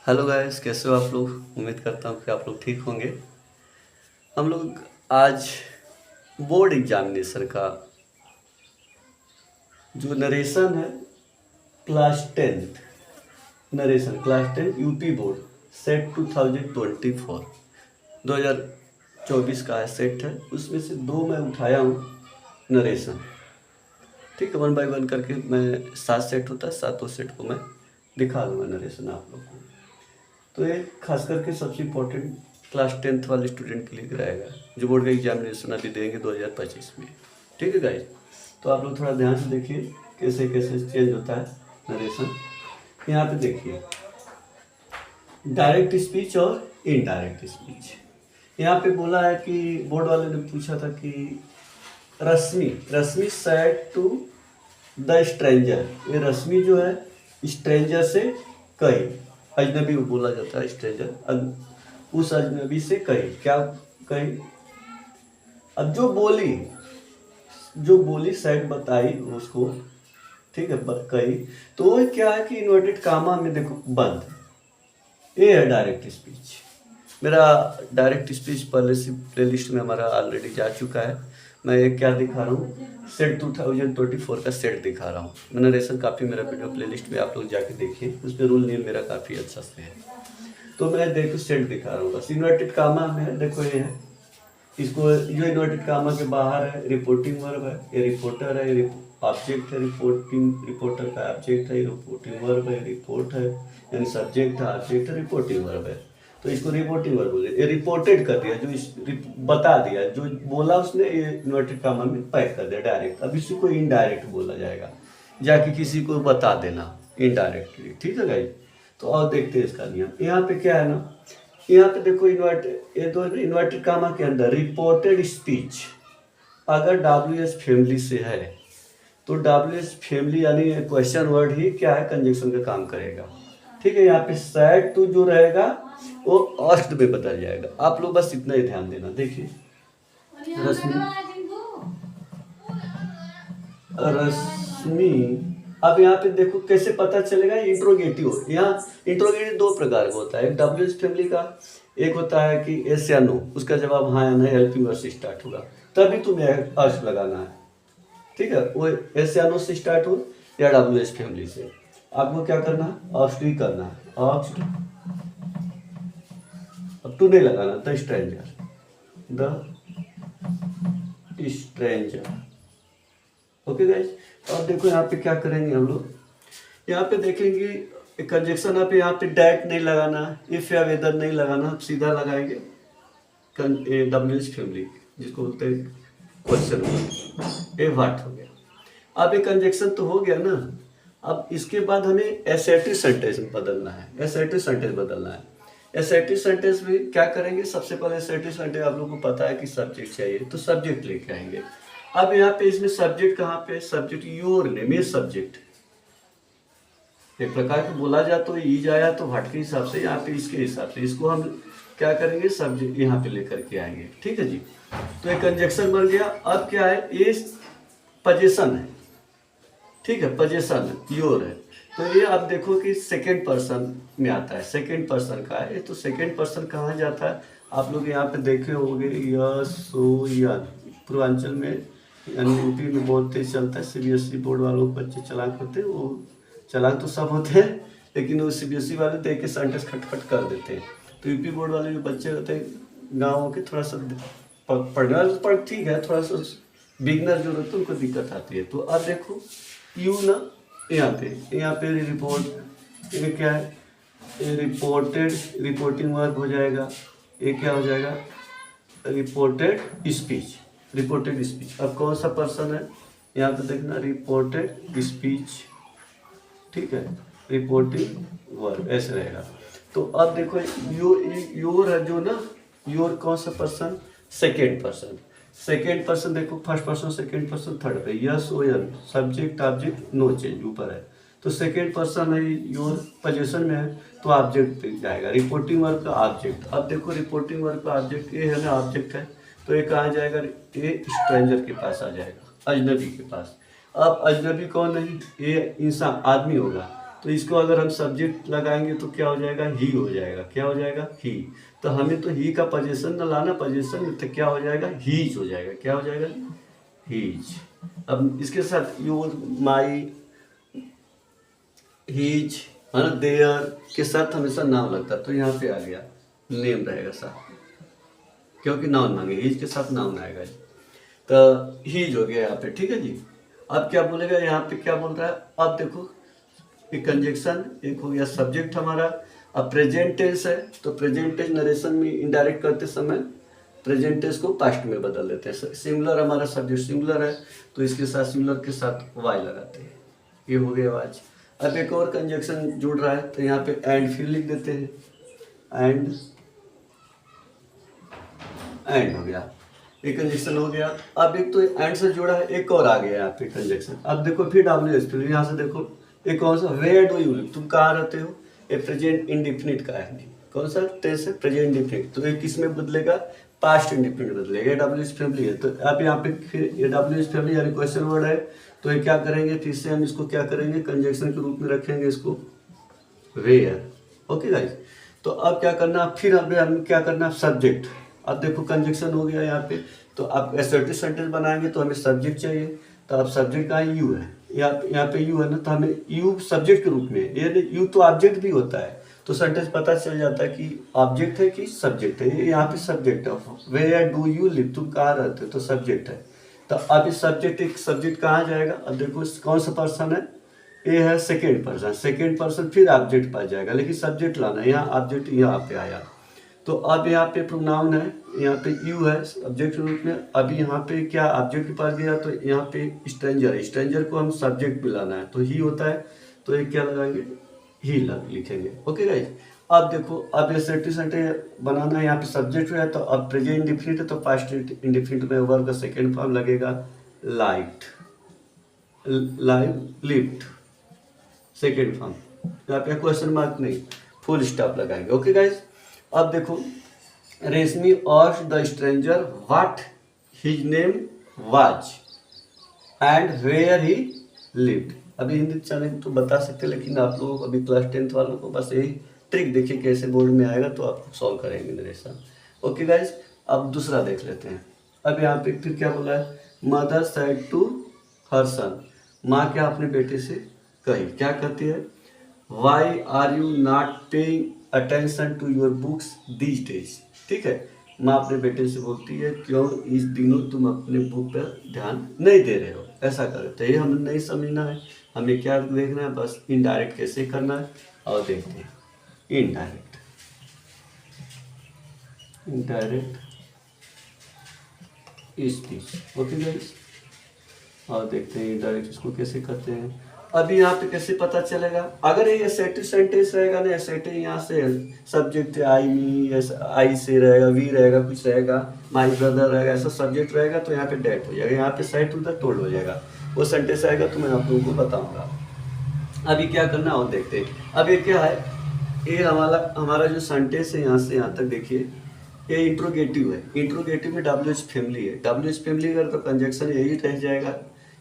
Hello guys, कैसे हो आप लोग। उम्मीद करता हूँ कि आप लोग ठीक होंगे। हम लोग आज बोर्ड एग्जामिनेशन का जो नरेशन है, class 10 narration class 10 UP board set 2024 2024 का सेट है। उसमें से दो मैं उठाया हूँ नरेशन। ठीक है, 1 बाय 1 करके मैं 7 सेट होता है, सातों सेट को मैं दिखा दूंगा नरेशन आप लोग को। तो ये खास करके सबसे इम्पोर्टेंट क्लास 10th वाले स्टूडेंट के लिए रहेगा जो बोर्ड का एग्जामिनेशन अभी देंगे 2025 में। ठीक है गाइज, तो आप लोग थोड़ा ध्यान से देखिए कैसे कैसे चेंज होता है नरेशन। यहाँ पे देखिए डायरेक्ट स्पीच और इनडायरेक्ट स्पीच। यहाँ पे बोला है कि बोर्ड वाले ने पूछा था कि रश्मि सैड टू द स्ट्रेंजर। ये रश्मि जो है स्ट्रेंजर से कही, अजनबी बोला जाता है स्ट्रेंजर, उस अजनबी से कही क्या कही। अब जो बोली सैड बताई उसको, ठीक है, कही। तो वो क्या है कि इन्वर्टेड कामा में देखो बंद, ये है डायरेक्ट स्पीच। मेरा डायरेक्ट स्पीच पहले से प्लेलिस्ट में हमारा ऑलरेडी जा चुका है। मैं ये क्या दिखा रहा हूँ, सेट 2024 का सेट दिखा रहा हूँ। मैंने नरेशन काफ़ी मेरा वीडियो प्लेलिस्ट में आप लोग जाके देखिए, उसमें रूल नील मेरा काफ़ी अच्छा से है। तो मैं देखो सेट दिखा रहा हूँ, बस इन्वर्टेड कामा में है। देखो ये है, इसको जो इन्वर्टेड कामा के बाहर है रिपोर्टिंग वर्ब है, ये रिपोर्टर है, ये ऑब्जेक्ट है, रिपोर्टर का ऑब्जेक्ट है, रिपोर्टिंग वर्ब है, रिपोर्ट है, यानी सब्जेक्ट है, ऑब्जेक्ट है, रिपोर्टिंग वर्ब है। तो इसको रिपोर्टिंग वर्ब बोले, ये रिपोर्टेड कर दिया, बता दिया, जो बोला उसने ये इन्वर्टेड कामा में पैक कर दिया डायरेक्ट। अब इसी को इनडायरेक्ट बोला जाएगा, जाके किसी को बता देना इनडायरेक्टली। ठीक है गाइस, तो और देखते हैं इसका नियम। यहाँ पे क्या है ना, यहाँ पे देखो ये दो इन्वर्टेड कामा के अंदर रिपोर्टेड स्पीच अगर WH फैमिली से है तो WH फैमिली यानी क्वेश्चन वर्ड ही क्या है, कंजंक्शन का काम करेगा। ठीक है, यहाँ पे सैड टू जो रहेगा वो ऑस्ट में बदल जाएगा। आप लोग बस इतना ही ध्यान देना। देखिए रश्मि, अब यहाँ पे देखो कैसे पता चलेगा, इंट्रोगेटिव। यहाँ इंट्रोगेटिव दो प्रकार का होता है, एक WH फैमिली का, एक होता है कि यस या नो, उसका जवाब हाँ या नहीं हेल्पिंग वर्ड से स्टार्ट होगा, तभी तुम्हें अर्थ लगाना है। ठीक है, वो यस या नो से स्टार्ट हो या WH फैमिली से, आपको क्या करना है, ऑस्ट ही करना है, ऑस्ट। अब टू नहीं लगाना, द स्ट्रेंजर। ओके गाइस, अब देखो यहाँ पे क्या करेंगे हम लोग, यहाँ पे देखेंगे कंजक्शन। आप यहाँ पे डैट नहीं लगाना, इफ या वेदर नहीं लगाना, सीधा लगाएंगे WH फैमिली, जिसको बोलते हैं क्वेश्चन। ये व्हाट हो गया। अब ये कंजक्शन तो हो गया ना, अब इसके बाद हमें एसेटिव सेंटेंस बदलना है। एसेटिव सेंटेंस बदलना है। एसेटिव सेंटेंस में क्या करेंगे, सबसे पहले एसेटिव सेंटेंस आप लोगों को पता है कि सब्जेक्ट चाहिए, तो सब्जेक्ट लेके आएंगे। अब यहाँ पे इसमें सब्जेक्ट कहाँ पे, सब्जेक्ट योर नेम, ये सब्जेक्ट एक प्रकार के बोला जाए तो ईज आया तो व्हाट के हिसाब से, यहाँ पे इसके हिसाब से इसको हम क्या करेंगे, सब्जेक्ट यहाँ पे लेकर के आएंगे। ठीक है जी, तो एक कंजक्शन बन गया। अब क्या है, ये पोजीशन है, ठीक है, पोजीशन है, योर है। तो ये आप देखो कि सेकेंड पर्सन में आता है, सेकेंड पर्सन का है। तो सेकेंड पर्सन कहाँ जाता है, आप लोग यहाँ पे देखे होंगे, यन पूर्वांचल में यानी यूपी में बहुत तेज चलता है। CBSE बोर्ड वालों को बच्चे चालाक होते हैं, वो चालाक तो सब होते हैं, लेकिन वो CBSE वाले देख के सेंटेंस खटखट कर देते हैं। तो यूपी बोर्ड वाले जो बच्चे होते हैं गाँव के, थोड़ा सा पढ़ना पढ़ ठीक है, थोड़ा सा बिगनर जो रहते हैं उनको दिक्कत आती है। तो अब देखो यू ना, यहाँ पे रिपोर्ट, ये क्या है, ये रिपोर्टिंग वर्ब हो जाएगा। ये क्या हो जाएगा, रिपोर्टेड स्पीच। अब कौन सा पर्सन है, यहाँ पे देखना, रिपोर्टेड स्पीच। ठीक है, रिपोर्टिंग वर्ब ऐसे रहेगा। तो अब देखो योर है जो ना, योर कौन सा पर्सन, सेकेंड पर्सन। देखो first person, second person, third पे S O N, subject object no change, ऊपर है। तो सेकेंड पर्सन है, योर पोजीशन में है, तो ऑब्जेक्ट पे जाएगा, रिपोर्टिंग वर्ब का ऑब्जेक्ट। अब देखो रिपोर्टिंग वर्ब का ऑब्जेक्ट ये है ना, ऑब्जेक्ट है, तो ये कहाँ जाएगा, ये स्ट्रेंजर के पास आ जाएगा, अजनबी के पास। अब अजनबी कौन है, ये इंसान आदमी होगा, तो इसको अगर हम सब्जेक्ट लगाएंगे तो क्या हो जाएगा, ही हो जाएगा। क्या हो जाएगा, ही। तो हमें तो ही का पोजीशन न लाना, पोजीशन में तो क्या हो जाएगा, हीज हो जाएगा। क्या हो जाएगा, हीज। अब इसके साथ योर, माई, हीज है ना, देयर के साथ हमेशा नाम लगता है, तो यहाँ पे आ गया नेम रहेगा साथ, क्योंकि नाउन मांगे, हीज के साथ नाउन आएगा। तो हीज हो गया यहाँ पे, ठीक है जी। अब क्या बोलेगा यहाँ पे, क्या बोल रहा है, अब देखो एक कंजक्शन, एक हो गया सब्जेक्ट हमारा। अब प्रेजेंट टेंस है, तो प्रेजेंट टेंस नरेशन में इनडायरेक्ट करते समय प्रेजेंट टेंस को पास्ट में बदल देते हैं। सिंगुलर हमारा सब्जेक्ट सिंगुलर है, तो इसके साथ सिंगुलर के साथ वाई लगाते हैं। ये हो गया आज। अब एक और कंजक्शन जुड़ रहा है, तो यहाँ पे एंड फिर लिख देते हैं, एंड हो गया, एक कंजक्शन हो गया। अब एक तो एंड से जुड़ा है, एक और आ गया यहाँ पे कंजक्शन। अब देखो फिर WH फिर यहाँ से देखो एक कौन सा, वेयर डू यू लिव, तुम कहाँ रहते हो, ये प्रेजेंट इंडिफिनिट का है, कौन सा टेंस है, प्रेजेंट इंडिफिनिट। तो ये किस में बदलेगा, पास्ट इंडिफिनिट बदलेगा। WH फैमिली है, तो आप यहाँ पे फिर ये WH फैमिली यानी क्वेश्चन वर्ड है, तो ये क्या करेंगे, फिर से हम इसको क्या करेंगे, कंजक्शन के रूप में रखेंगे इसको, वेयर। ओके गाइस, तो अब क्या करना, फिर हमें क्या करना, सब्जेक्ट। अब देखो कंजक्शन हो गया यहाँ पे, तो आप असर्टिव सेंटेंस बनाएंगे तो हमें सब्जेक्ट चाहिए, तो अब सब्जेक्ट का यू है, यहाँ पे यू है ना, तो हमें यू सब्जेक्ट के रूप में, ये यू तो ऑब्जेक्ट भी होता है, तो सेंटेंस पता चल जाता है कि ऑब्जेक्ट है कि सब्जेक्ट है। ये यहाँ पे सब्जेक्ट है, वेयर डू यू लिव, तुम कहाँ रहते हो, तो सब्जेक्ट है। तो अब इस सब्जेक्ट, एक सब्जेक्ट कहाँ जाएगा, अब देखो कौन सा पर्सन है, ये है सेकेंड पर्सन, सेकेंड पर्सन फिर ऑब्जेक्ट पास जाएगा, लेकिन सब्जेक्ट लाना है, यहाँ ऑब्जेक्ट यहाँ पे आया। तो अब यहाँ पे प्रोनाउन है, यहाँ पे यू है सब्जेक्ट के रूप में। अभी यहाँ पे क्या ऑब्जेक्ट के पास गया, तो यहाँ पे स्ट्रेंजर है, स्ट्रेंजर को हम सब्जेक्ट भी लाना है, तो ही होता है, तो ये क्या लगाएंगे, ही लिखेंगे। ओके गाइस, अब देखो, अब ये सर्टिव सेंटेंस बनाना है, यहाँ पे सब्जेक्ट है, तो अब प्रेजेंट इंडिफिनिट है, तो पास्ट इंडिफिनिट में वर्ब का सेकेंड फॉर्म लगेगा, लाइट, लिफ्ट, सेकेंड फॉर्म। यहाँ पे क्वेश्चन मार्क नहीं, फुल स्टॉप लगाएंगे। ओके गाइस, अब देखो, Reshmi asked the stranger what his name was and where he lived. अभी हिंदी चैनल तो बता सकते हैं, लेकिन आप लोग अभी क्लास 10th वालों को बस यही ट्रिक देखिए कैसे बोर्ड में आएगा, तो आप सॉल्व करेंगे मेरे साथ। ओके गाइस, अब दूसरा देख लेते हैं। अब यहाँ पे फिर क्या बोला है, mother said to her son, माँ क्या अपने बेटे से कही, क्या कहती है, why are you not paying attention to your books these days. ठीक है, माँ अपने बेटे से बोलती है, क्यों इस दिनों तुम अपने बुक पर ध्यान नहीं दे रहे हो, ऐसा करे। तो ये हमें नहीं समझना है, हमें क्या देखना है, बस इनडायरेक्ट कैसे करना है, और देखते हैं इनडायरेक्ट स्पीच। ओके गाइस, और देखते हैं इनडायरेक्ट इसको कैसे करते हैं। अभी यहाँ पे कैसे पता चलेगा, अगर ये एसेटिव सेंटेंस रहेगा ना, एसेटिव यहाँ से सब्जेक्ट आई मी, आई से रहेगा, वी रहेगा, कुछ रहेगा, माई ब्रदर रहेगा, ऐसा सब्जेक्ट रहेगा, तो यहाँ पे डेट हो जाएगा, यहाँ पे साइड टू द टोल्ड हो जाएगा। वो सेंटेंस आएगा तो मैं आप लोगों को बताऊंगा। अभी क्या करना और देखते हैं। अब ये क्या है, ये हमारा जो सेंटेंस है, यहाँ से यहाँ तक देखिए, ये इंट्रोगेटिव है। इंट्रोगेटिव में WH फैमिली है, WH फैमिली अगर तो कंजक्शन यही रह जाएगा।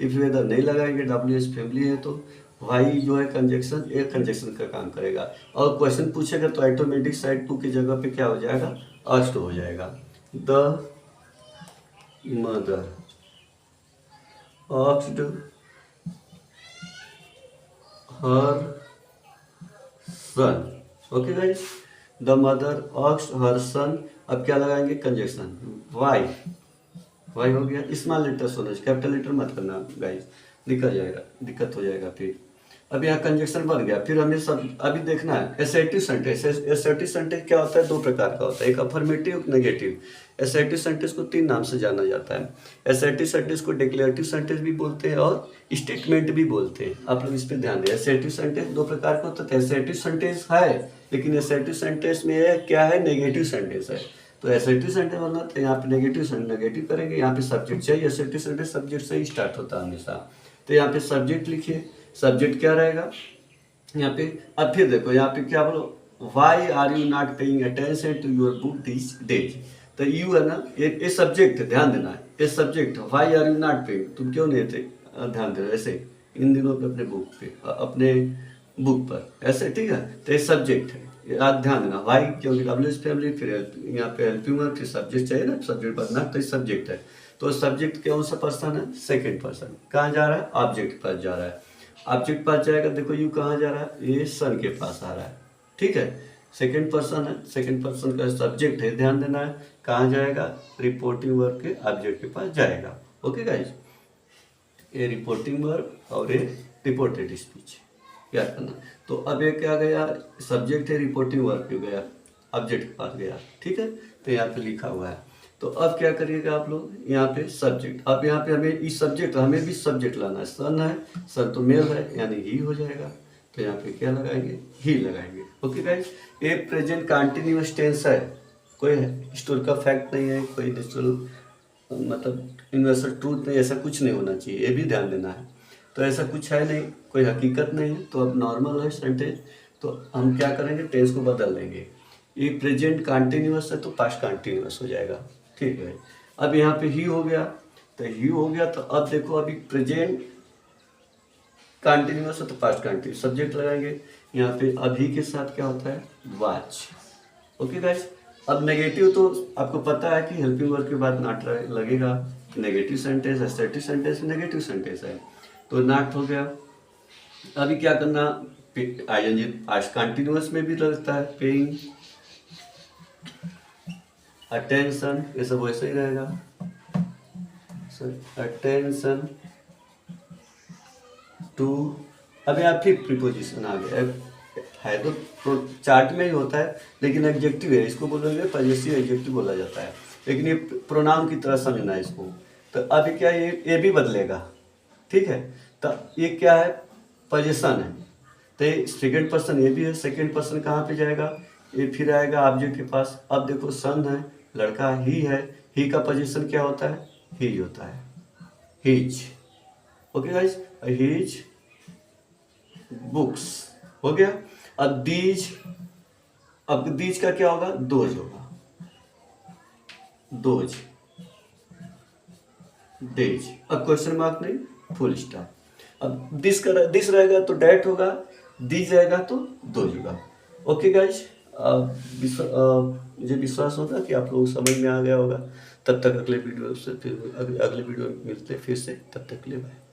इफ वेदर नहीं लगाएंगे, WH फैमिली है, तो वाई जो है कंजक्शन, एक कंजक्शन का काम करेगा। और क्वेश्चन पूछेगा तो ऑटोमेटिक साइड टू की जगह पे क्या हो जाएगा, आस्क्ड हो जाएगा। The mother asked her son. Okay guys, the mother asked her son. अब क्या लगाएंगे, कंजक्शन, वाई हो गया। स्मॉल लेटर होना चाहिए, कैपिटल लेटर मत करना गाइस, दिक्कत हो जाएगा फिर। अब यहाँ कंजक्शन बन गया। फिर हमें सब अभी देखना है एसर्टिव सेंटेंस। एसर्टिव सेंटेंस क्या होता है, दो प्रकार का होता है, एक अफर्मेटिव, एक नेगेटिव। एसर्टिव सेंटेंस को 3 नाम से जाना जाता है। एसर्टिव सेंटेंस को डिक्लेरेटिव सेंटेंस भी बोलते हैं और स्टेटमेंट भी बोलते हैं। आप लोग इस पर ध्यान दें। एसर्टिव सेंटेंस 2 प्रकार का होता है। एसर्टिव सेंटेंस है, लेकिन एसर्टिव सेंटेंस में क्या है, नेगेटिव सेंटेंस है। तो एसर्टिव सेंटेंस बनना, तो यहाँ पे नेगेटिव करेंगे। यहाँ पे सब्जेक्ट चाहिए, एसर्टिव सेंटेंस सब्जेक्ट से ही स्टार्ट होता है हमेशा। तो यहाँ पे सब्जेक्ट लिखिए, सब्जेक्ट क्या रहेगा यहाँ पे। अब फिर देखो यहाँ पे क्या बोलो, why are you not paying attention to your book this days. तो यू है ना, ये सब्जेक्ट है, ध्यान देना है, ये सब्जेक्ट है। Why are you not paying, तुम क्यों नहीं थे ध्यान दे रहे, ऐसे इन दिनों पे अपने बुक पे, अपने बुक पर, ऐसे, ठीक है। तो ये सब्जेक्ट है, याद ध्यान देना। वाई क्योंकि डब्ल्यू फैमिली, फिर यहाँ पे हेल्पिंग वर्ब, फिर सब्जेक्ट चाहिए ना, सब्जेक्ट बनना, तो ये सब्जेक्ट है। तो सब्जेक्ट कौन सा पर्सन है? Second person. कहाँ जा रहा है? ऑब्जेक्ट पास जा रहा है। ऑब्जेक्ट पास जाएगा, देखो यू कहाँ जा रहा है? ये सन के पास आ रहा है, ठीक है। सेकंड पर्सन है, सेकंड पर्सन का सब्जेक्ट है, ध्यान देना है। कहाँ जाएगा? रिपोर्टिंग वर्ब के ऑब्जेक्ट के पास जाएगा। ओके गाइज, ये रिपोर्टिंग वर्ब और ये रिपोर्टेड स्पीच याद करना। तो अब ये क्या गया? सब्जेक्ट है, रिपोर्टिंग वर्ब पे गया, ऑब्जेक्ट के पास गया, ठीक है। तो यहाँ पे लिखा हुआ है। तो अब क्या करिएगा आप लोग? यहाँ पे सब्जेक्ट, अब यहाँ पे हमें इस सब्जेक्ट, हमें भी सब्जेक्ट लाना है। सन है, सन तो मेल है, यानी ही हो जाएगा। तो यहाँ पे क्या लगाएंगे? ही लगाएंगे। ओके गाइस, ये प्रेजेंट कंटिन्यूअस टेंस है, कोई हिस्टोरिकल फैक्ट नहीं है, कोई नेचुरल मतलब यूनिवर्सल ट्रूथ नहीं, ऐसा कुछ नहीं होना चाहिए, ये भी ध्यान देना है। तो ऐसा कुछ है नहीं, कोई हकीकत नहीं है। तो अब नॉर्मल है सेंटेंस, तो हम क्या करेंगे? टेंस को बदल देंगे। ये प्रेजेंट कंटिन्यूअस है तो पास्ट कंटिन्यूअस हो जाएगा, ठीक है। अब यहाँ पे ही हो गया, तो ही हो गया। तो अब देखो, अभी प्रेजेंट कंटिन्यूअस है तो पास्ट कंटिन्यूअस, सब्जेक्ट लगाएंगे। यहाँ पे अभी के साथ क्या होता है? वॉच। ओके गाइस, अब नेगेटिव तो आपको पता है कि हेल्पिंग वर्ब के बाद नॉट लगेगा। Negative sentence, assertive sentence, negative sentence है, तो नॉट हो गया। अभी क्या करना? आईएनजी पास्ट कंटिन्यूअस में भी लगता है, पेइंग अटेंशन, ये सब वैसे ही रहेगा। अटेंशन टू, अब यहाँ फिर प्रीपोजिशन आ गया है, तो चार्ट में ही होता है, लेकिन एडजेक्टिव है, इसको बोलोगे पॉजेसिव एडजेक्टिव बोला जाता है, लेकिन ये प्रोनाउन की तरह समझना है इसको। तो अभी क्या, ये भी बदलेगा, ठीक है। तो ये क्या है? पोजीशन है, तो ये सेकेंड पर्सन, ये भी है। सेकेंड पर्सन कहाँ पे जाएगा? ये फिर आएगा ऑब्जेक्ट के पास। अब देखो, सन है, लड़का ही है, ही का पोजीशन क्या होता है? ही होता है, his. Okay guys, his books हो गया। अब दीज, अब दीज का क्या होगा? दोज होगा, दोज, डेज। अब क्वेश्चन मार्क नहीं, फुल स्टॉप। अब दिस रहेगा तो डैट होगा, दीज रहेगा तो दोज होगा। ओके गाइस, मुझे विश्वास होगा कि आप लोग समझ में आ गया होगा। तब तक अगले वीडियो से फिर अगले वीडियो में मिलते हैं फिर से, तब तक के लिए बाय।